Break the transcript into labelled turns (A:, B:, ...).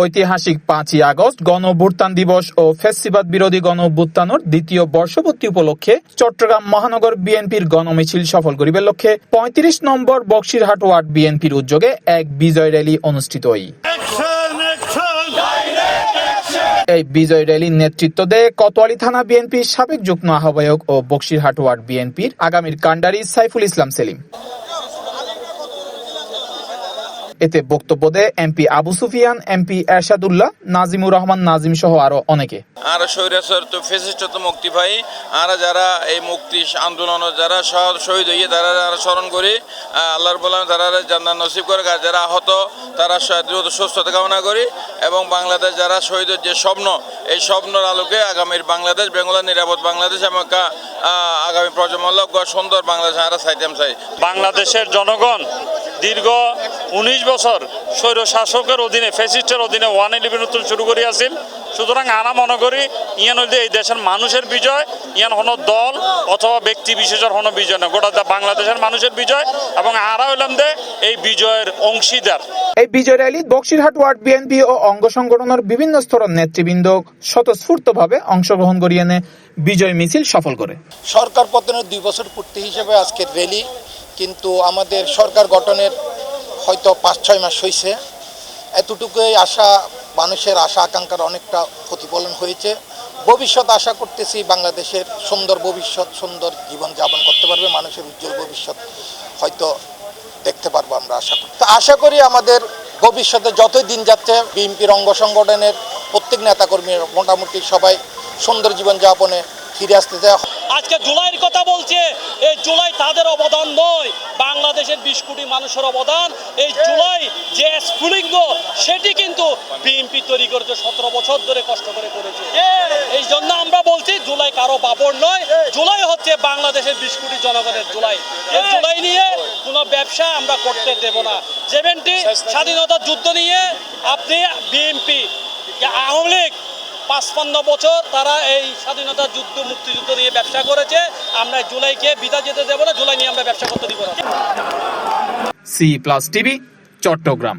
A: ঐতিহাসিক 5ই আগস্ট গণ-অভ্যুত্থান দিবস ও ফ্যাসিবাদ বিরোধী গণ-অভ্যুত্থানের দ্বিতীয় বর্ষপূর্তি উপলক্ষে চট্টগ্রাম মহানগর বিএনপির গণমিছিল সফল করিবার লক্ষ্যে 35 নম্বর বক্সিরহাট ওয়ার্ড বিএনপির উদ্যোগে এক বিজয় র্যালি অনুষ্ঠিত হয়। এই বিজয় র্যালির নেতৃত্ব দেয় কোতোয়ালী থানা বিএনপির সাবেক যুগ্ম আহ্বায়ক ও বক্সিরহাট ওয়ার্ড বিএনপির আগামীর কান্ডারি সাইফুল ইসলাম সেলিম। এতে বক্তব্য দেয় এমপি আবু সুফিয়ান, এমপি এরশাদুল্লাহ, নাজিমুর রহমান নাজিম সহ আরো অনেকে।
B: আর স্বৈরাচার তো ফ্যাসিস্ট তো মুক্তি পাই, আর যারা এই মুক্তি আন্দোলন যারা শহীদ হয়ে তারা স্মরণ করি, আল্লাহর বললাম তারা জান্নাত নসিব করে, যারা আহত তারা দ্রুত সুস্থতা কামনা করি এবং বাংলাদেশ যারা শহীদের যে স্বপ্ন, এই স্বপ্নের আলোকে আগামীর বাংলাদেশ বেঙ্গল নিরাপদ বাংলাদেশ আমাকে আগামী প্রজন্ম সুন্দর বাংলাদেশ আমরা চাইতাম চাই।
C: বাংলাদেশের জনগণ দীর্ঘ 19 বছর স্বৈর শাসকের অধীনে ফ্যাসিস্টের অধীনে 111 শুরু করিয়াছিল। সুতরাং আনা মনে করি ইয়ান হইলে এই দেশের মানুষের বিজয়, ইয়ান হলো দল অথবা ব্যক্তি বিশেষের হলো বিজয় না, গোটা বাংলাদেশের মানুষের বিজয় এবং আরা হইলাম দে এই বিজয়ের অংশীদার।
A: এই বিজয় র্যালি বক্সিরহাট ওয়ার্ড বিএনপি ও অঙ্গ সংগঠনের বিভিন্ন স্তরের নেতৃবৃন্দ স্বতঃস্ফূর্তভাবে অংশগ্রহণ করিয়ে বিজয় মিছিল সফল করে।
D: সরকার পতনের 2 বছর পূর্তি হিসেবে আজকের র্যালি, কিন্তু আমাদের সরকার গঠনের হয়তো 5-6 মাস হয়েছে। এতটুকুই আশা, মানুষের আশা আকাঙ্ক্ষার অনেকটা প্রতিফলন হয়েছে। ভবিষ্যৎ আশা করতেছি বাংলাদেশের সুন্দর ভবিষ্যৎ, সুন্দর জীবন যাপন করতে পারবে, মানুষের উজ্জ্বল ভবিষ্যৎ হয়তো দেখতে পারবো আমরা আশা করি। তা আশা করি আমাদের ভবিষ্যতে যতই দিন যাচ্ছে বিএনপির অঙ্গ সংগঠনের প্রত্যেক নেতাকর্মী মোটামুটি সবাই সুন্দর জীবন যাপনে ফিরে আসতে চায়।
E: আজকে জুলাইয়ের কথা বলছে, এই জুলাই তাদের অবদান নয়, বাংলাদেশের 20 কোটি মানুষের অবদান। এই জুলাই যে স্ফুলিঙ্গ সেটি কিন্তু বিএনপি তৈরি করেছে, 17 বছর ধরে কষ্ট করে করেছে। এই জন্য আমরা বলছি জুলাই কারো বাবর নয়, জুলাই হচ্ছে বাংলাদেশের 20 কোটি জনগণের জুলাই। এই জুলাই নিয়ে কোনো ব্যবসা আমরা করতে দেব না। 70 স্বাধীনতা যুদ্ধ নিয়ে আপনি বিএনপি, আওয়ামী লীগ 55 বছর তারা এই স্বাধীনতা যুদ্ধ মুক্তিযুদ্ধ নিয়ে ব্যবসা করেছে। আমরা জুলাইকে বিদায় যেতে দেব না, জুলাই নিয়ে আমরা ব্যবসা করতে দিব না।
A: C+ TV, Chittagong.